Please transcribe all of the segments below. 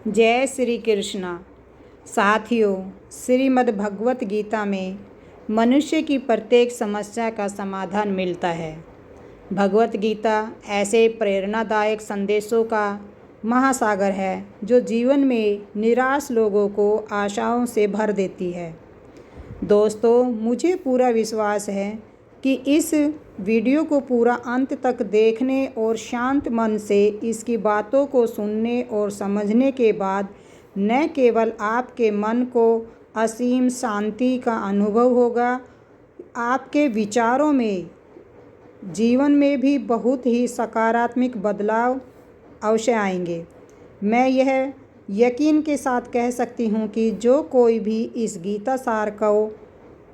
जय श्री कृष्णा। साथियों, श्रीमद् भगवत गीता में मनुष्य की प्रत्येक समस्या का समाधान मिलता है। भगवत गीता ऐसे प्रेरणादायक संदेशों का महासागर है जो जीवन में निराश लोगों को आशाओं से भर देती है। दोस्तों, मुझे पूरा विश्वास है कि इस वीडियो को पूरा अंत तक देखने और शांत मन से इसकी बातों को सुनने और समझने के बाद न केवल आपके मन को असीम शांति का अनुभव होगा, आपके विचारों में, जीवन में भी बहुत ही सकारात्मक बदलाव अवश्य आएंगे। मैं यह यकीन के साथ कह सकती हूँ कि जो कोई भी इस गीता सार को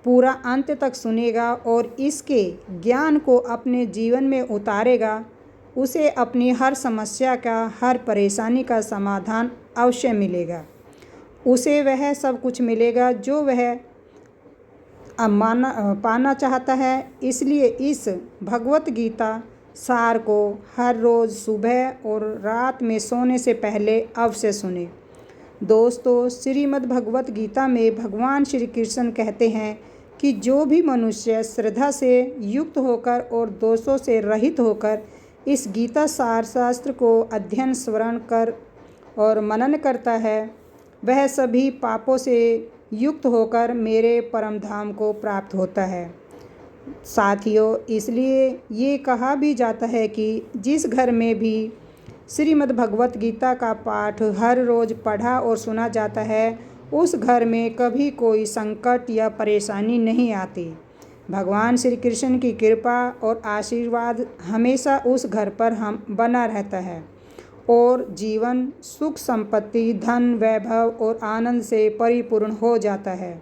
पूरा अंत तक सुनेगा और इसके ज्ञान को अपने जीवन में उतारेगा, उसे अपनी हर समस्या का, हर परेशानी का समाधान अवश्य मिलेगा। उसे वह सब कुछ मिलेगा जो वह पाना चाहता है। इसलिए इस भगवत गीता सार को हर रोज़ सुबह और रात में सोने से पहले अवश्य सुने। दोस्तों, श्रीमद् भगवत गीता में भगवान श्री कृष्ण कहते हैं कि जो भी मनुष्य श्रद्धा से युक्त होकर और दोषों से रहित होकर इस गीता सार शास्त्र को अध्ययन, श्रवण कर और मनन करता है, वह सभी पापों से युक्त होकर मेरे परम धाम को प्राप्त होता है। साथियों, इसलिए ये कहा भी जाता है कि जिस घर में भी श्रीमद् भगवत गीता का पाठ हर रोज़ पढ़ा और सुना जाता है, उस घर में कभी कोई संकट या परेशानी नहीं आती। भगवान श्री कृष्ण की कृपा और आशीर्वाद हमेशा उस घर पर हम बना रहता है और जीवन सुख, संपत्ति, धन, वैभव और आनंद से परिपूर्ण हो जाता है।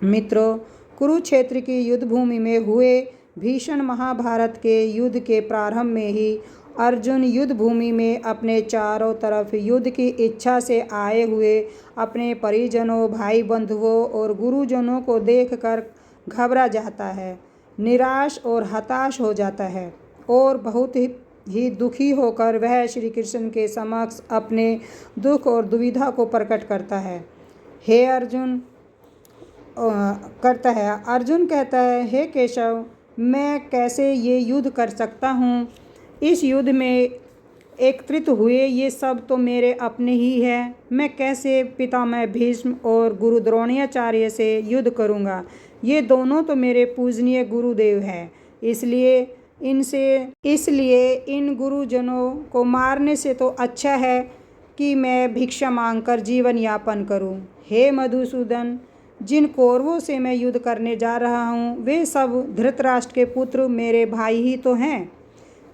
मित्रों, कुरुक्षेत्र की युद्ध भूमि में हुए भीषण महाभारत के युद्ध के प्रारंभ में ही अर्जुन युद्ध भूमि में अपने चारों तरफ युद्ध की इच्छा से आए हुए अपने परिजनों, भाई बंधुओं और गुरुजनों को देखकर घबरा जाता है, निराश और हताश हो जाता है और बहुत ही दुखी होकर वह श्री कृष्ण के समक्ष अपने दुख और दुविधा को प्रकट करता है। अर्जुन कहता है, हे केशव, मैं कैसे ये युद्ध कर सकता हूँ? इस युद्ध में एकत्रित हुए ये सब तो मेरे अपने ही हैं। मैं कैसे पितामह भीष्म और गुरु द्रोणाचार्य से युद्ध करूँगा? ये दोनों तो मेरे पूजनीय गुरुदेव हैं। इसलिए इन गुरुजनों को मारने से तो अच्छा है कि मैं भिक्षा मांगकर जीवन यापन करूं। हे मधुसूदन, जिन कौरवों से मैं युद्ध करने जा रहा हूं, वे सब धृतराष्ट्र के पुत्र मेरे भाई ही तो हैं,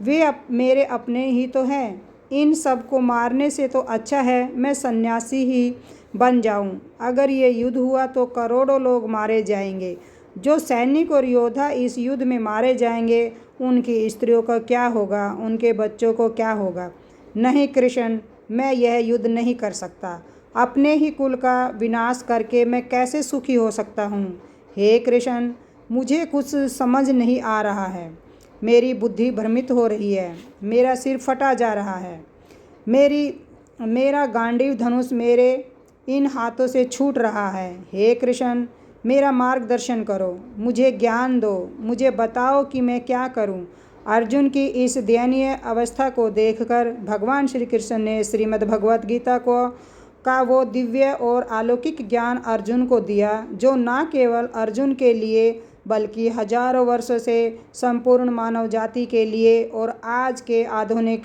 वे मेरे अपने ही तो हैं। इन सब को मारने से तो अच्छा है मैं सन्यासी ही बन जाऊं। अगर ये युद्ध हुआ तो करोड़ों लोग मारे जाएंगे। जो सैनिक और योद्धा इस युद्ध में मारे जाएंगे, उनकी स्त्रियों का क्या होगा? उनके बच्चों को क्या होगा? नहीं कृष्ण, मैं यह युद्ध नहीं कर सकता। अपने ही कुल का विनाश करके मैं कैसे सुखी हो सकता हूँ? हे कृष्ण, मुझे कुछ समझ नहीं आ रहा है। मेरी बुद्धि भ्रमित हो रही है, मेरा सिर फटा जा रहा है, मेरा गांडीव धनुष मेरे इन हाथों से छूट रहा है। हे कृष्ण, मेरा मार्गदर्शन करो, मुझे ज्ञान दो, मुझे बताओ कि मैं क्या करूं। अर्जुन की इस दयनीय अवस्था को देखकर भगवान श्री कृष्ण ने श्रीमद् भगवत गीता का वो दिव्य और अलौकिक ज्ञान अर्जुन को दिया जो न केवल अर्जुन के लिए बल्कि हजारों वर्षों से संपूर्ण मानव जाति के लिए और आज के आधुनिक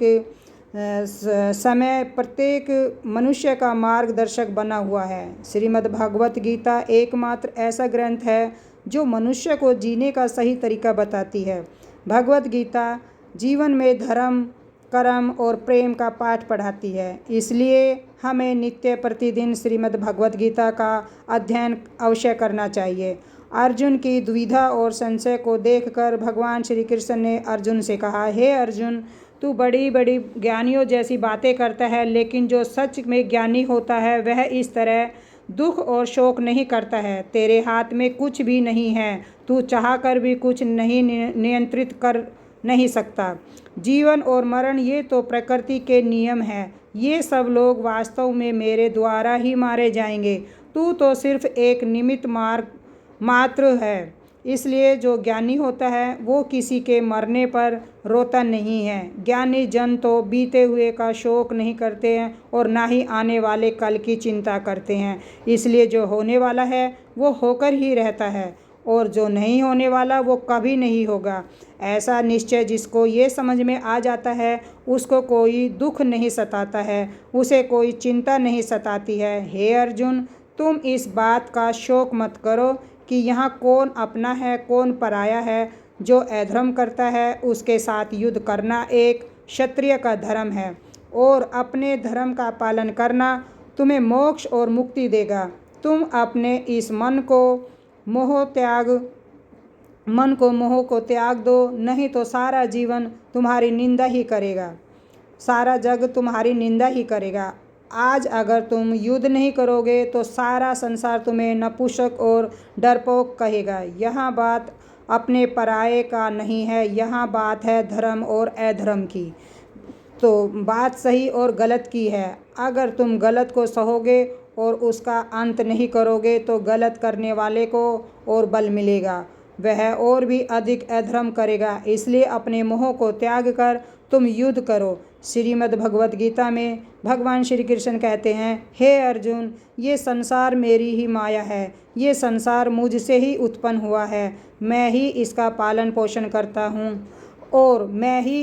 समय प्रत्येक मनुष्य का मार्गदर्शक बना हुआ है। श्रीमद् भगवत गीता एकमात्र ऐसा ग्रंथ है जो मनुष्य को जीने का सही तरीका बताती है। भगवत गीता जीवन में धर्म, कर्म और प्रेम का पाठ पढ़ाती है। इसलिए हमें नित्य प्रतिदिन श्रीमद् भगवत गीता का अध्ययन अवश्य करना चाहिए। अर्जुन की दुविधा और संशय को देखकर भगवान श्री कृष्ण ने अर्जुन से कहा, हे अर्जुन, तू बड़ी बड़ी ज्ञानियों जैसी बातें करता है, लेकिन जो सच में ज्ञानी होता है वह इस तरह दुख और शोक नहीं करता है। तेरे हाथ में कुछ भी नहीं है, तू चाहकर भी कुछ नहीं नियंत्रित कर नहीं सकता। जीवन और मरण ये तो प्रकृति के नियम है, ये सब लोग वास्तव में मेरे द्वारा ही मारे जाएंगे। तू तो सिर्फ एक निमित्त मात्र है। इसलिए जो ज्ञानी होता है वो किसी के मरने पर रोता नहीं है। ज्ञानी जन तो बीते हुए का शोक नहीं करते हैं और ना ही आने वाले कल की चिंता करते हैं। इसलिए जो होने वाला है वो होकर ही रहता है और जो नहीं होने वाला वो कभी नहीं होगा। ऐसा निश्चय जिसको ये समझ में आ जाता है उसको कोई दुख नहीं सताता है, उसे कोई चिंता नहीं सताती है। हे अर्जुन, तुम इस बात का शोक मत करो कि यहाँ कौन अपना है कौन पराया है। जो अधर्म करता है उसके साथ युद्ध करना एक क्षत्रिय का धर्म है और अपने धर्म का पालन करना तुम्हें मोक्ष और मुक्ति देगा। तुम अपने इस मन को मोह को त्याग दो, नहीं तो सारा जीवन तुम्हारी निंदा ही करेगा, सारा जग तुम्हारी निंदा ही करेगा। आज अगर तुम युद्ध नहीं करोगे तो सारा संसार तुम्हें नपुंसक और डरपोक कहेगा। यहाँ बात अपने पराये का नहीं है, यहाँ बात है धर्म और अधर्म की। तो बात सही और गलत की है। अगर तुम गलत को सहोगे और उसका अंत नहीं करोगे तो गलत करने वाले को और बल मिलेगा, वह और भी अधिक अधर्म करेगा। इसलिए अपने मोह को त्याग कर तुम युद्ध करो। श्रीमद् भगवत गीता में भगवान श्री कृष्ण कहते हैं, हे अर्जुन, ये संसार मेरी ही माया है, ये संसार मुझसे ही उत्पन्न हुआ है, मैं ही इसका पालन पोषण करता हूँ और मैं ही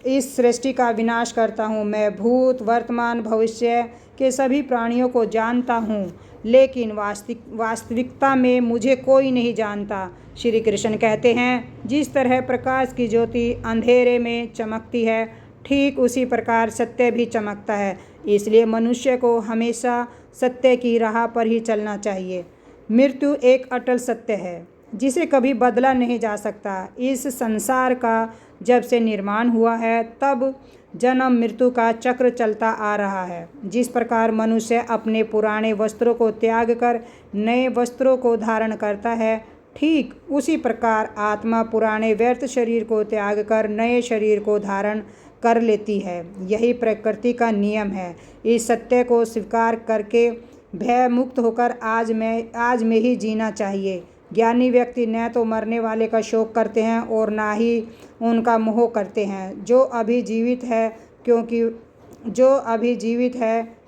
इस सृष्टि का विनाश करता हूँ। मैं भूत वर्तमान भविष्य के सभी प्राणियों को जानता हूँ, लेकिन वास्तविकता में मुझे कोई नहीं जानता। श्री कृष्ण कहते हैं, जिस तरह प्रकाश की ज्योति अंधेरे में चमकती है, ठीक उसी प्रकार सत्य भी चमकता है। इसलिए मनुष्य को हमेशा सत्य की राह पर ही चलना चाहिए। मृत्यु एक अटल सत्य है जिसे कभी बदला नहीं जा सकता। इस संसार का जब से निर्माण हुआ है तब जन्म मृत्यु का चक्र चलता आ रहा है। जिस प्रकार मनुष्य अपने पुराने वस्त्रों को त्याग कर नए वस्त्रों को धारण करता है, ठीक उसी प्रकार आत्मा पुराने व्यर्थ शरीर को त्याग कर नए शरीर को धारण कर लेती है। यही प्रकृति का नियम है। इस सत्य को स्वीकार करके भय मुक्त होकर आज में ही जीना चाहिए। ज्ञानी व्यक्ति न तो मरने वाले का शोक करते हैं और ना ही उनका मोह करते हैं। जो अभी जीवित है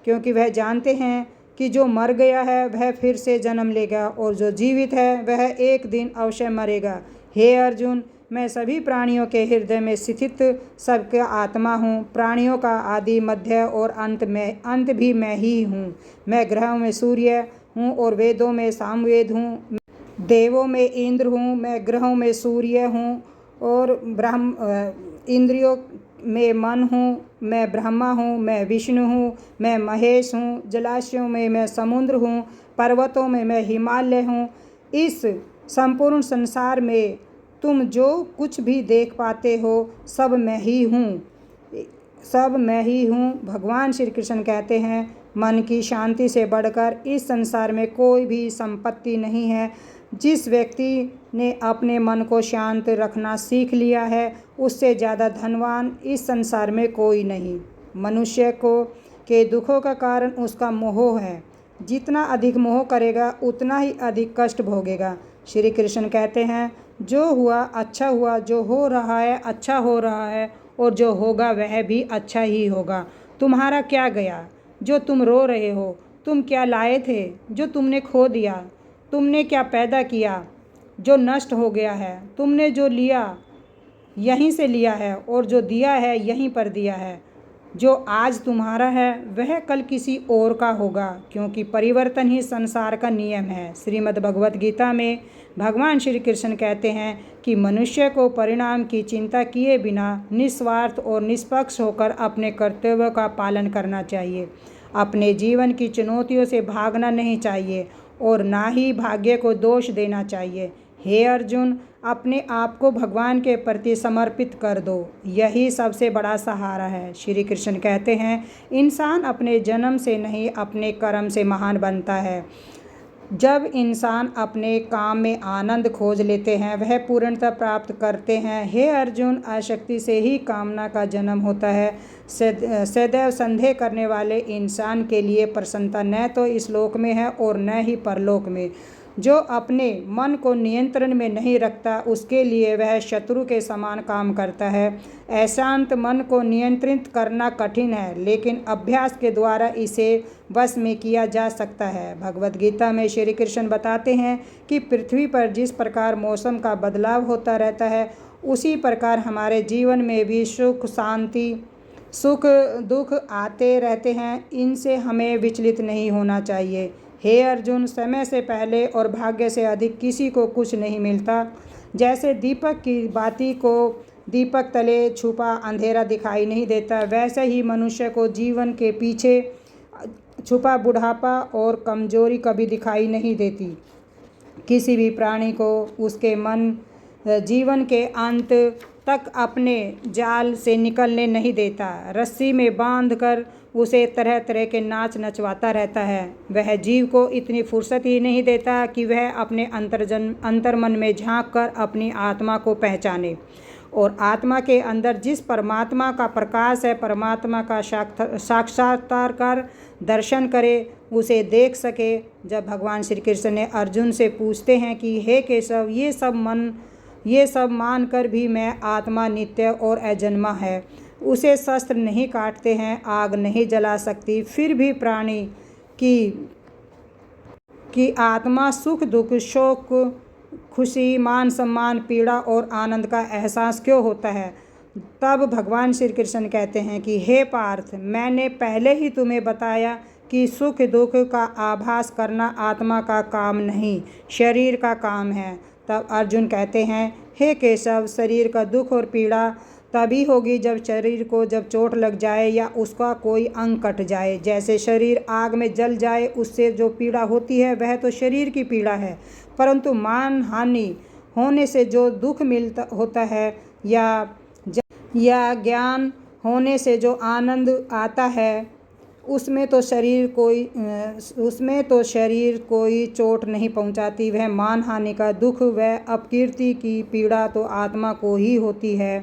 क्योंकि वह जानते हैं कि जो मर गया है वह फिर से जन्म लेगा और जो जीवित है वह एक दिन अवश्य मरेगा। हे अर्जुन, मैं सभी प्राणियों के हृदय में स्थित सबका आत्मा हूँ। प्राणियों का आदि मध्य और अंत भी मैं ही हूँ। मैं ग्रहों में सूर्य हूँ और वेदों में सामवेद हूँ। देवों में इंद्र हूँ, मैं ग्रहों में सूर्य हूँ और इंद्रियों में मन हूँ, मैं ब्रह्मा हूँ, मैं विष्णु हूँ, मैं महेश हूँ। जलाशयों में मैं समुद्र हूँ, पर्वतों में मैं हिमालय हूँ। इस संपूर्ण संसार में तुम जो कुछ भी देख पाते हो सब मैं ही हूँ। भगवान श्री कृष्ण कहते हैं, मन की शांति से बढ़कर इस संसार में कोई भी संपत्ति नहीं है। जिस व्यक्ति ने अपने मन को शांत रखना सीख लिया है उससे ज़्यादा धनवान इस संसार में कोई नहीं। मनुष्य के दुखों का कारण उसका मोह है। जितना अधिक मोह करेगा उतना ही अधिक कष्ट भोगेगा। श्री कृष्ण कहते हैं, जो हुआ अच्छा हुआ, जो हो रहा है अच्छा हो रहा है और जो होगा वह भी अच्छा ही होगा। तुम्हारा क्या गया जो तुम रो रहे हो? तुम क्या लाए थे जो तुमने खो दिया? तुमने क्या पैदा किया जो नष्ट हो गया है? तुमने जो लिया यहीं से लिया है और जो दिया है यहीं पर दिया है। जो आज तुम्हारा है वह कल किसी और का होगा, क्योंकि परिवर्तन ही संसार का नियम है। श्रीमद् भगवत गीता में भगवान श्री कृष्ण कहते हैं कि मनुष्य को परिणाम की चिंता किए बिना निस्वार्थ और निष्पक्ष होकर अपने कर्तव्य का पालन करना चाहिए। अपने जीवन की चुनौतियों से भागना नहीं चाहिए और ना ही भाग्य को दोष देना चाहिए। हे अर्जुन, अपने आप को भगवान के प्रति समर्पित कर दो, यही सबसे बड़ा सहारा है। श्री कृष्ण कहते हैं, इंसान अपने जन्म से नहीं अपने कर्म से महान बनता है। जब इंसान अपने काम में आनंद खोज लेते हैं वह पूर्णता प्राप्त करते हैं। हे अर्जुन, आसक्ति से ही कामना का जन्म होता है। सदैव संदेह करने वाले इंसान के लिए प्रसन्नता न तो इस लोक में है और न ही परलोक में। जो अपने मन को नियंत्रण में नहीं रखता उसके लिए वह शत्रु के समान काम करता है। अशांत मन को नियंत्रित करना कठिन है, लेकिन अभ्यास के द्वारा इसे वश में किया जा सकता है। भगवद गीता में श्री कृष्ण बताते हैं कि पृथ्वी पर जिस प्रकार मौसम का बदलाव होता रहता है, उसी प्रकार हमारे जीवन में भी सुख दुख आते रहते हैं। इनसे हमें विचलित नहीं होना चाहिए। हे अर्जुन, समय से पहले और भाग्य से अधिक किसी को कुछ नहीं मिलता। जैसे दीपक की बाती को दीपक तले छुपा अंधेरा दिखाई नहीं देता, वैसे ही मनुष्य को जीवन के पीछे छुपा बुढ़ापा और कमजोरी कभी दिखाई नहीं देती। किसी भी प्राणी को उसके मन जीवन के अंत तक अपने जाल से निकलने नहीं देता। रस्सी में बांधकर उसे तरह तरह के नाच नचवाता रहता है। वह जीव को इतनी फुर्सत ही नहीं देता कि वह अपने अंतर्मन में झांक कर अपनी आत्मा को पहचाने और आत्मा के अंदर जिस परमात्मा का प्रकाश है, परमात्मा का साक्षात्कार कर दर्शन करे, उसे देख सके। जब भगवान श्री कृष्ण ने अर्जुन से पूछते हैं कि हे केशव, ये सब मानकर भी मैं आत्मा नित्य और अजन्मा है, उसे शस्त्र नहीं काटते हैं, आग नहीं जला सकती, फिर भी प्राणी की आत्मा सुख दुख शोक खुशी मान सम्मान पीड़ा और आनंद का एहसास क्यों होता है? तब भगवान श्री कृष्ण कहते हैं कि हे पार्थ, मैंने पहले ही तुम्हें बताया कि सुख दुख का आभास करना आत्मा का काम नहीं, शरीर का काम है। तब अर्जुन कहते हैं, हे केशव, शरीर का दुख और पीड़ा तभी होगी जब शरीर को चोट लग जाए या उसका कोई अंग कट जाए। जैसे शरीर आग में जल जाए, उससे जो पीड़ा होती है वह तो शरीर की पीड़ा है, परंतु मान हानि होने से जो दुख होता है या ज्ञान होने से जो आनंद आता है, उसमें तो शरीर कोई चोट नहीं पहुंचाती। वह मान हानि का दुख, वह अपकीर्ति की पीड़ा तो आत्मा को ही होती है।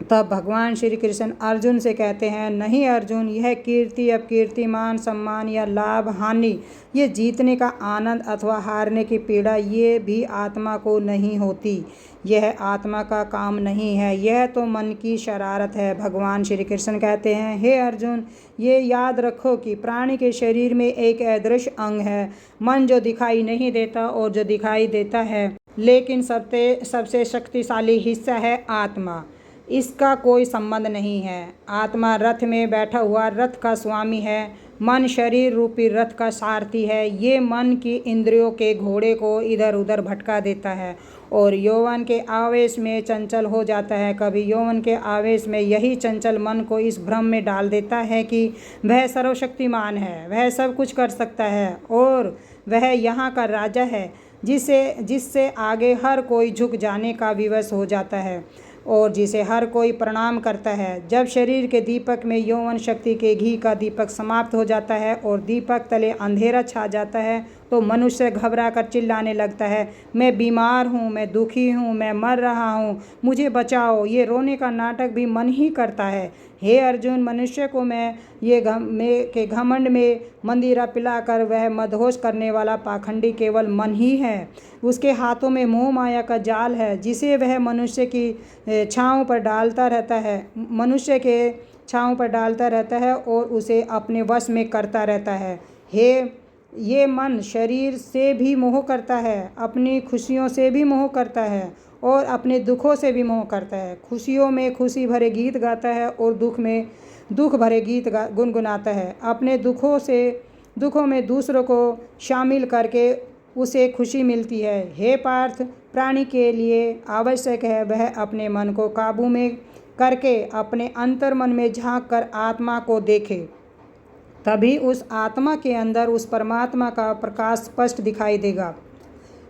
तब भगवान श्री कृष्ण अर्जुन से कहते हैं, नहीं अर्जुन, यह कीर्ति अपकीर्ति मान सम्मान या लाभ हानि, ये जीतने का आनंद अथवा हारने की पीड़ा, ये भी आत्मा को नहीं होती। यह आत्मा का काम नहीं है, यह तो मन की शरारत है। भगवान श्री कृष्ण कहते हैं, हे अर्जुन, ये याद रखो कि प्राणी के शरीर में एक अदृश्य अंग है, मन, जो दिखाई नहीं देता और जो दिखाई देता है, लेकिन सबसे शक्तिशाली हिस्सा है आत्मा। इसका कोई संबंध नहीं है। आत्मा रथ में बैठा हुआ रथ का स्वामी है। मन शरीर रूपी रथ का सारथी है। ये मन की इंद्रियों के घोड़े को इधर उधर भटका देता है और यौवन के आवेश में चंचल हो जाता है। कभी यौवन के आवेश में यही चंचल मन को इस भ्रम में डाल देता है कि वह सर्वशक्तिमान है, वह सब कुछ कर सकता है और वह यहाँ का राजा है, जिससे आगे हर कोई झुक जाने का विवश हो जाता है और जिसे हर कोई प्रणाम करता है। जब शरीर के दीपक में यौवन शक्ति के घी का दीपक समाप्त हो जाता है और दीपक तले अंधेरा छा जाता है, तो मनुष्य घबरा कर चिल्लाने लगता है, मैं बीमार हूँ, मैं दुखी हूँ, मैं मर रहा हूँ, मुझे बचाओ। ये रोने का नाटक भी मन ही करता है। हे अर्जुन, मनुष्य को के घमंड में मंदिरा पिलाकर वह मदहोश करने वाला पाखंडी केवल मन ही है। उसके हाथों में मोह माया का जाल है, जिसे वह मनुष्य की छाँव पर डालता रहता है और उसे अपने वश में करता रहता है। ये मन शरीर से भी मोह करता है, अपनी खुशियों से भी मोह करता है और अपने दुखों से भी मोह करता है। खुशियों में खुशी भरे गीत गाता है और दुख में दुख भरे गीत गुनगुनाता है। अपने दुखों में दूसरों को शामिल करके उसे खुशी मिलती है। हे पार्थ, प्राणी के लिए आवश्यक है वह अपने मन को काबू में करके अपने अंतर्मन में झांक कर आत्मा को देखे। तभी उस आत्मा के अंदर उस परमात्मा का प्रकाश स्पष्ट दिखाई देगा।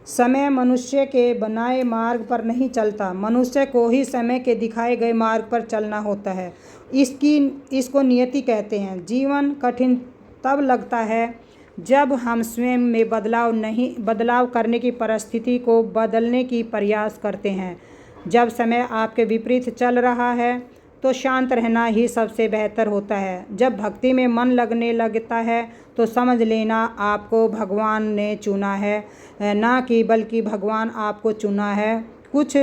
समय मनुष्य के बनाए मार्ग पर नहीं चलता, मनुष्य को ही समय के दिखाए गए मार्ग पर चलना होता है। इसको नियति कहते हैं। जीवन कठिन तब लगता है जब हम स्वयं में बदलाव करने की परिस्थिति को बदलने की प्रयास करते हैं। जब समय आपके विपरीत चल रहा है तो शांत रहना ही सबसे बेहतर होता है। जब भक्ति में मन लगने लगता है तो समझ लेना आपको भगवान ने चुना है, ना कि बल्कि भगवान आपको चुना है। कुछ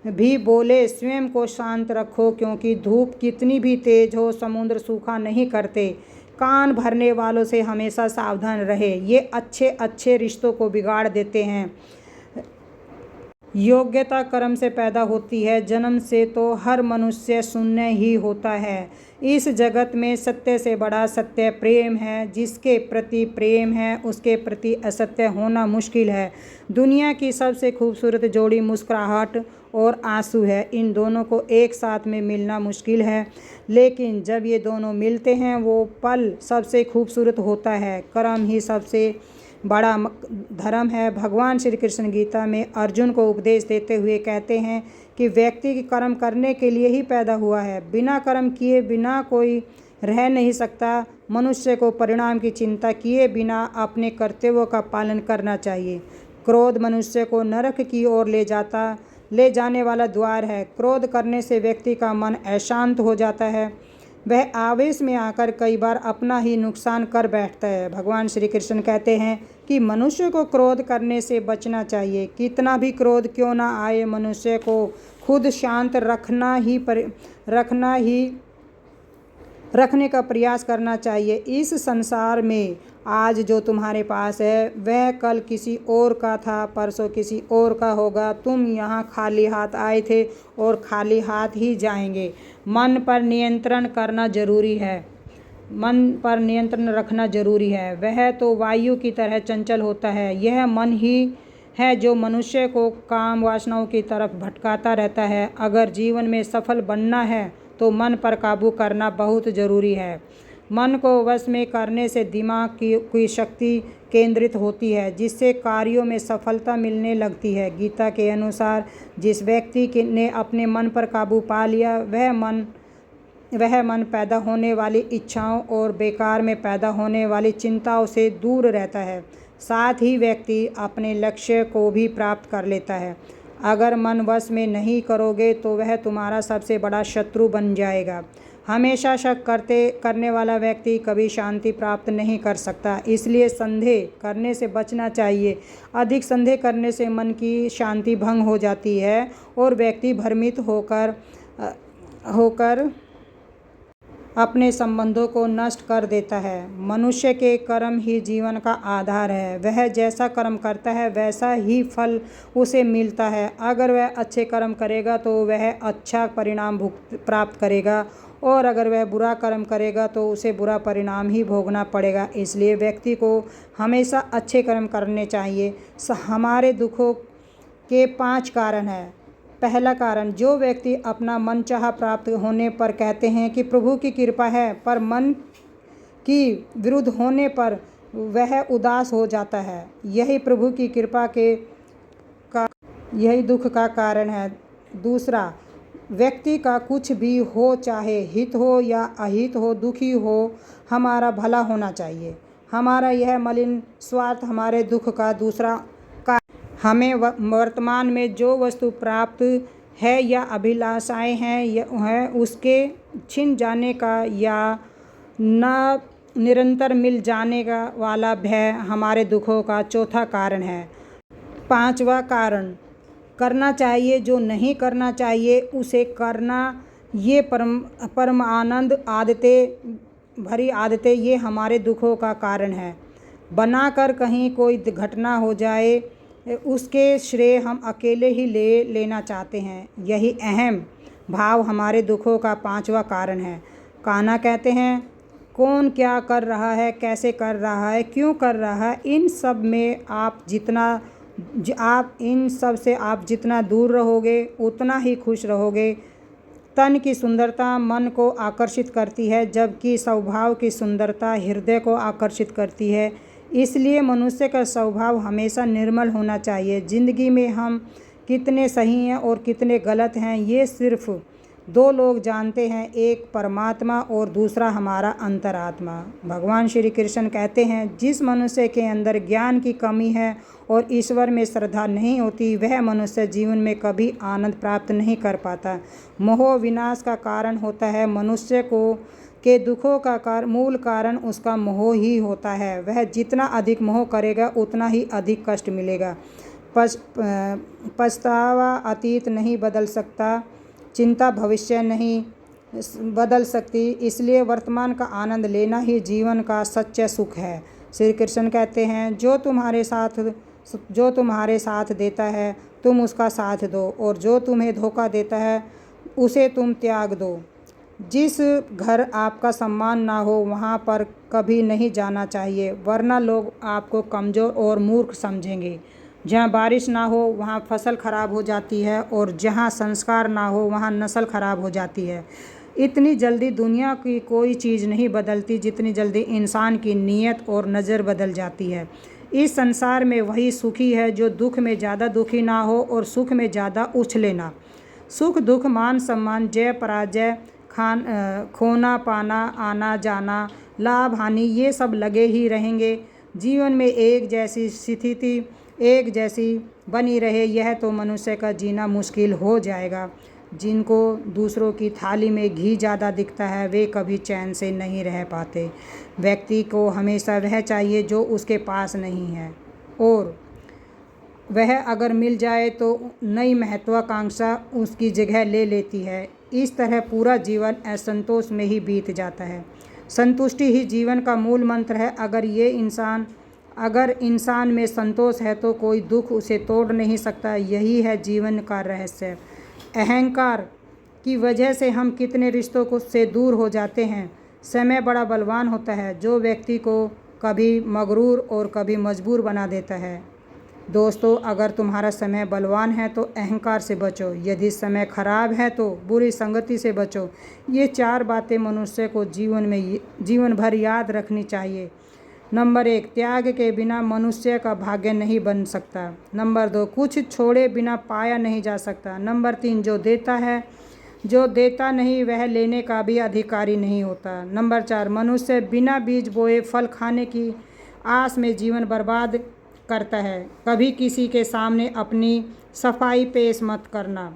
भी बोले स्वयं को शांत रखो, क्योंकि धूप कितनी भी तेज हो समुद्र सूखा नहीं करते। कान भरने वालों से हमेशा सावधान रहे, ये अच्छे रिश्तों को बिगाड़ देते हैं। योग्यता कर्म से पैदा होती है, जन्म से तो हर मनुष्य शून्य ही होता है। इस जगत में सत्य से बड़ा सत्य प्रेम है। जिसके प्रति प्रेम है उसके प्रति असत्य होना मुश्किल है। दुनिया की सबसे खूबसूरत जोड़ी मुस्कुराहट और आंसू है। इन दोनों को एक साथ में मिलना मुश्किल है, लेकिन जब ये दोनों मिलते हैं वो पल सबसे खूबसूरत होता है। कर्म ही सबसे बड़ा धर्म है। भगवान श्री कृष्ण गीता में अर्जुन को उपदेश देते हुए कहते हैं कि व्यक्ति की कर्म करने के लिए ही पैदा हुआ है। बिना कर्म किए बिना कोई रह नहीं सकता। मनुष्य को परिणाम की चिंता किए बिना अपने कर्तव्यों का पालन करना चाहिए। क्रोध मनुष्य को नरक की ओर ले जाने वाला द्वार है। क्रोध करने से व्यक्ति का मन अशांत हो जाता है। वह आवेश में आकर कई बार अपना ही नुकसान कर बैठता है। भगवान श्री कृष्ण कहते हैं कि मनुष्य को क्रोध करने से बचना चाहिए। कितना भी क्रोध क्यों ना आए, मनुष्य को खुद शांत रखने का प्रयास करना चाहिए। इस संसार में आज जो तुम्हारे पास है वह कल किसी और का था, परसों किसी और का होगा। तुम यहाँ खाली हाथ आए थे और खाली हाथ ही जाएंगे। मन पर नियंत्रण करना जरूरी है, मन पर नियंत्रण रखना जरूरी है। वह तो वायु की तरह चंचल होता है। यह मन ही है जो मनुष्य को काम वासनाओं की तरफ भटकाता रहता है। अगर जीवन में सफल बनना है तो मन पर काबू करना बहुत ज़रूरी है। मन को वश में करने से दिमाग की शक्ति केंद्रित होती है, जिससे कार्यों में सफलता मिलने लगती है। गीता के अनुसार जिस व्यक्ति ने अपने मन पर काबू पा लिया वह मन पैदा होने वाली इच्छाओं और बेकार में पैदा होने वाली चिंताओं से दूर रहता है। साथ ही व्यक्ति अपने लक्ष्य को भी प्राप्त कर लेता है। अगर मन वश में नहीं करोगे तो वह तुम्हारा सबसे बड़ा शत्रु बन जाएगा। हमेशा शक करने वाला व्यक्ति कभी शांति प्राप्त नहीं कर सकता। इसलिए संदेह करने से बचना चाहिए। अधिक संदेह करने से मन की शांति भंग हो जाती है और व्यक्ति भ्रमित होकर अपने संबंधों को नष्ट कर देता है। मनुष्य के कर्म ही जीवन का आधार है। वह जैसा कर्म करता है वैसा ही फल उसे मिलता है। अगर वह अच्छे कर्म करेगा तो वह अच्छा परिणाम प्राप्त करेगा, और अगर वह बुरा कर्म करेगा तो उसे बुरा परिणाम ही भोगना पड़ेगा। इसलिए व्यक्ति को हमेशा अच्छे कर्म करने चाहिए। हमारे दुखों के 5 कारण हैं। पहला कारण, जो व्यक्ति अपना मनचाहा प्राप्त होने पर कहते हैं कि प्रभु की कृपा है, पर मन की विरुद्ध होने पर वह उदास हो जाता है। यही प्रभु की कृपा यही दुख का कारण है। दूसरा, व्यक्ति का कुछ भी हो, चाहे हित हो या अहित हो, दुखी हो, हमारा भला होना चाहिए। हमारा यह मलिन स्वार्थ हमारे दुख का दूसरा कारण। हमें वर्तमान में जो वस्तु प्राप्त है या अभिलाषाएं हैं उसके छिन जाने का या न निरंतर मिल जाने का वाला भय हमारे दुखों का चौथा कारण है। 5वां कारण, करना चाहिए जो नहीं करना चाहिए उसे करना। ये परम आनंद भरी आदतें ये हमारे दुखों का कारण है। बनाकर कहीं कोई घटना हो जाए उसके श्रेय हम अकेले ही लेना चाहते हैं। यही अहम भाव हमारे दुखों का 5वां कारण है। कान्हा कहते हैं, कौन क्या कर रहा है, कैसे कर रहा है, क्यों कर रहा है, इन सब से आप जितना दूर रहोगे उतना ही खुश रहोगे। तन की सुंदरता मन को आकर्षित करती है, जबकि स्वभाव की सुंदरता हृदय को आकर्षित करती है। इसलिए मनुष्य का स्वभाव हमेशा निर्मल होना चाहिए। ज़िंदगी में हम कितने सही हैं और कितने गलत हैं ये सिर्फ दो लोग जानते हैं, एक परमात्मा और दूसरा हमारा अंतरात्मा। भगवान श्री कृष्ण कहते हैं, जिस मनुष्य के अंदर ज्ञान की कमी है और ईश्वर में श्रद्धा नहीं होती, वह मनुष्य जीवन में कभी आनंद प्राप्त नहीं कर पाता। मोह विनाश का कारण होता है। मनुष्य को के दुखों का मूल कारण उसका मोह ही होता है। वह जितना अधिक मोह करेगा उतना ही अधिक कष्ट मिलेगा। पछतावा अतीत नहीं बदल सकता, चिंता भविष्य नहीं बदल सकती, इसलिए वर्तमान का आनंद लेना ही जीवन का सच्चा सुख है। श्री कृष्ण कहते हैं, जो तुम्हारे साथ देता है तुम उसका साथ दो, और जो तुम्हें धोखा देता है उसे तुम त्याग दो। जिस घर आपका सम्मान ना हो वहाँ पर कभी नहीं जाना चाहिए, वरना लोग आपको कमज़ोर और मूर्ख समझेंगे। जहाँ बारिश ना हो वहाँ फसल खराब हो जाती है, और जहाँ संस्कार ना हो वहाँ नस्ल खराब हो जाती है। इतनी जल्दी दुनिया की कोई चीज़ नहीं बदलती जितनी जल्दी इंसान की नीयत और नज़र बदल जाती है। इस संसार में वही सुखी है जो दुख में ज़्यादा दुखी ना हो और सुख में ज़्यादा उछले ना। सुख दुख, मान सम्मान, जय पराजय, खोना पाना, आना जाना, लाभ हानि, ये सब लगे ही रहेंगे। जीवन में एक जैसी स्थिति एक जैसी बनी रहे, यह तो मनुष्य का जीना मुश्किल हो जाएगा। जिनको दूसरों की थाली में घी ज़्यादा दिखता है वे कभी चैन से नहीं रह पाते। व्यक्ति को हमेशा वह चाहिए जो उसके पास नहीं है, और वह अगर मिल जाए तो नई महत्वाकांक्षा उसकी जगह ले लेती है। इस तरह पूरा जीवन असंतोष में ही बीत जाता है। संतुष्टि ही जीवन का मूल मंत्र है। अगर इंसान में संतोष है तो कोई दुख उसे तोड़ नहीं सकता। यही है जीवन का रहस्य। अहंकार की वजह से हम कितने रिश्तों से दूर हो जाते हैं। समय बड़ा बलवान होता है जो व्यक्ति को कभी मगरूर और कभी मजबूर बना देता है। दोस्तों, अगर तुम्हारा समय बलवान है तो अहंकार से बचो, यदि समय खराब है तो बुरी संगति से बचो। ये 4 बातें मनुष्य को जीवन भर याद रखनी चाहिए। नंबर 1, त्याग के बिना मनुष्य का भाग्य नहीं बन सकता। नंबर 2, कुछ छोड़े बिना पाया नहीं जा सकता। नंबर 3, जो देता नहीं वह लेने का भी अधिकारी नहीं होता। नंबर 4, मनुष्य बिना बीज बोए फल खाने की आस में जीवन बर्बाद करता है। कभी किसी के सामने अपनी सफाई पेश मत करना,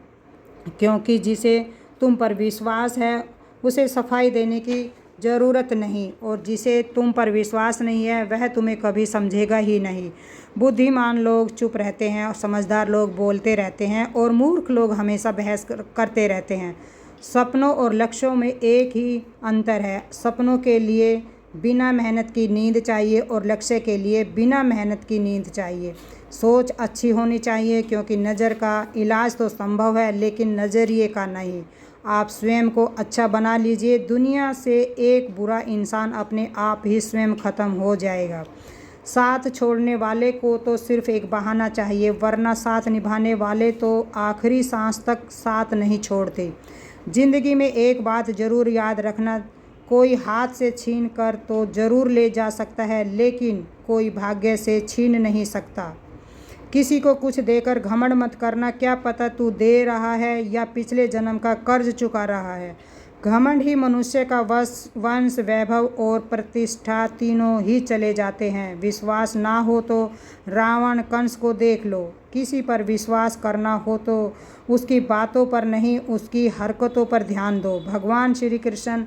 क्योंकि जिसे तुम पर विश्वास है उसे सफाई देने की ज़रूरत नहीं, और जिसे तुम पर विश्वास नहीं है वह तुम्हें कभी समझेगा ही नहीं। बुद्धिमान लोग चुप रहते हैं, और समझदार लोग बोलते रहते हैं, और मूर्ख लोग हमेशा बहस करते रहते हैं। सपनों और लक्ष्यों में एक ही अंतर है। सपनों के लिए बिना मेहनत की नींद चाहिए और लक्ष्य के लिए बिना मेहनत की नींद चाहिए। सोच अच्छी होनी चाहिए, क्योंकि नज़र का इलाज तो संभव है लेकिन नज़रिए का नहीं। आप स्वयं को अच्छा बना लीजिए। दुनिया से एक बुरा इंसान अपने आप ही स्वयं ख़त्म हो जाएगा। साथ छोड़ने वाले को तो सिर्फ एक बहाना चाहिए, वरना साथ निभाने वाले तो आखिरी सांस तक साथ नहीं छोड़ते। ज़िंदगी में एक बात ज़रूर याद रखना, कोई हाथ से छीन कर तो ज़रूर ले जा सकता है, लेकिन कोई भाग्य से छीन नहीं सकता। किसी को कुछ देकर घमंड मत करना, क्या पता तू दे रहा है या पिछले जन्म का कर्ज चुका रहा है। घमंड ही मनुष्य का वंश, वैभव और प्रतिष्ठा तीनों ही चले जाते हैं। विश्वास ना हो तो रावण कंस को देख लो। किसी पर विश्वास करना हो तो उसकी बातों पर नहीं, उसकी हरकतों पर ध्यान दो। भगवान श्री कृष्ण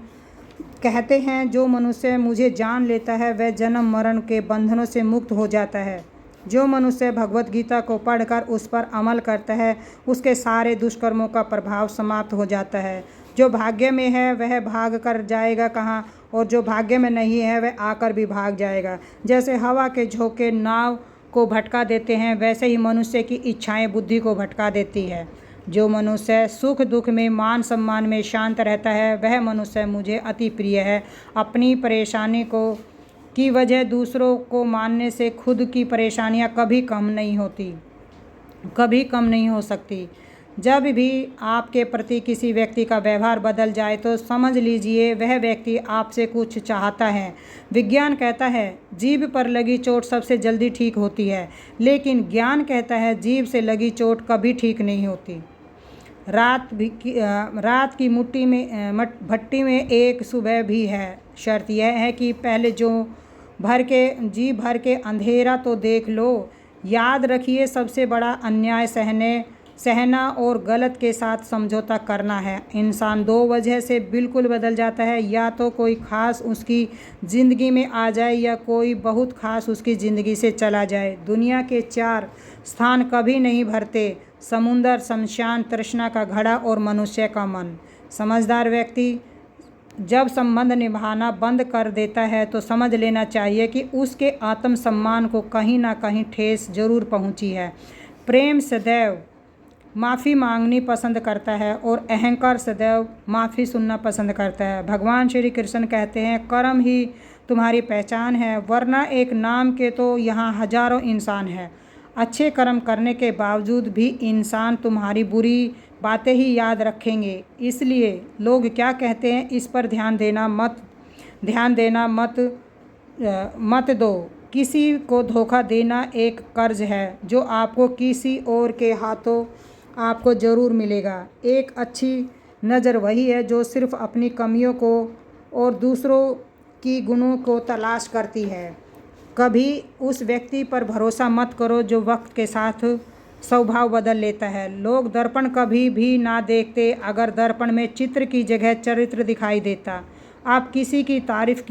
कहते हैं, जो मनुष्य मुझे जान लेता है वह जन्म मरण के बंधनों से मुक्त हो जाता है। जो मनुष्य भगवत गीता को पढ़कर उस पर अमल करता है उसके सारे दुष्कर्मों का प्रभाव समाप्त हो जाता है। जो भाग्य में है वह भाग कर जाएगा कहाँ, और जो भाग्य में नहीं है वह आकर भी भाग जाएगा। जैसे हवा के झोंके नाव को भटका देते हैं, वैसे ही मनुष्य की इच्छाएं बुद्धि को भटका देती है। जो मनुष्य सुख दुख में, मान सम्मान में शांत रहता है वह मनुष्य मुझे अति प्रिय है। अपनी परेशानी की वजह दूसरों को मानने से खुद की परेशानियां कभी कम नहीं हो सकती। जब भी आपके प्रति किसी व्यक्ति का व्यवहार बदल जाए तो समझ लीजिए वह व्यक्ति आपसे कुछ चाहता है। विज्ञान कहता है जीभ पर लगी चोट सबसे जल्दी ठीक होती है, लेकिन ज्ञान कहता है जीभ से लगी चोट कभी ठीक नहीं होती। रात की भट्टी में एक सुबह भी है। शर्त यह है कि पहले जी भर के अंधेरा तो देख लो। याद रखिए, सबसे बड़ा अन्याय सहना और गलत के साथ समझौता करना है। इंसान दो वजह से बिल्कुल बदल जाता है, या तो कोई ख़ास उसकी ज़िंदगी में आ जाए या कोई बहुत ख़ास उसकी ज़िंदगी से चला जाए। दुनिया के 4 स्थान कभी नहीं भरते: समुंदर, शमशान, तृष्णा का घड़ा और मनुष्य का मन। समझदार व्यक्ति जब संबंध निभाना बंद कर देता है तो समझ लेना चाहिए कि उसके आत्मसम्मान को कहीं ना कहीं ठेस जरूर पहुंची है। प्रेम सदैव माफ़ी मांगनी पसंद करता है और अहंकार सदैव माफ़ी सुनना पसंद करता है। भगवान श्री कृष्ण कहते हैं, कर्म ही तुम्हारी पहचान है, वरना एक नाम के तो यहाँ हजारों इंसान हैं। अच्छे कर्म करने के बावजूद भी इंसान तुम्हारी बुरी बातें ही याद रखेंगे। इसलिए लोग क्या कहते हैं, इस पर ध्यान देना मत दो। किसी को धोखा देना एक कर्ज है जो आपको किसी और के हाथों आपको ज़रूर मिलेगा। एक अच्छी नज़र वही है जो सिर्फ अपनी कमियों को और दूसरों की गुणों को तलाश करती है। कभी उस व्यक्ति पर भरोसा मत करो जो वक्त के साथ स्वभाव बदल लेता है। लोग दर्पण कभी भी ना देखते अगर दर्पण में चित्र की जगह चरित्र दिखाई देता। आप किसी की तारीफ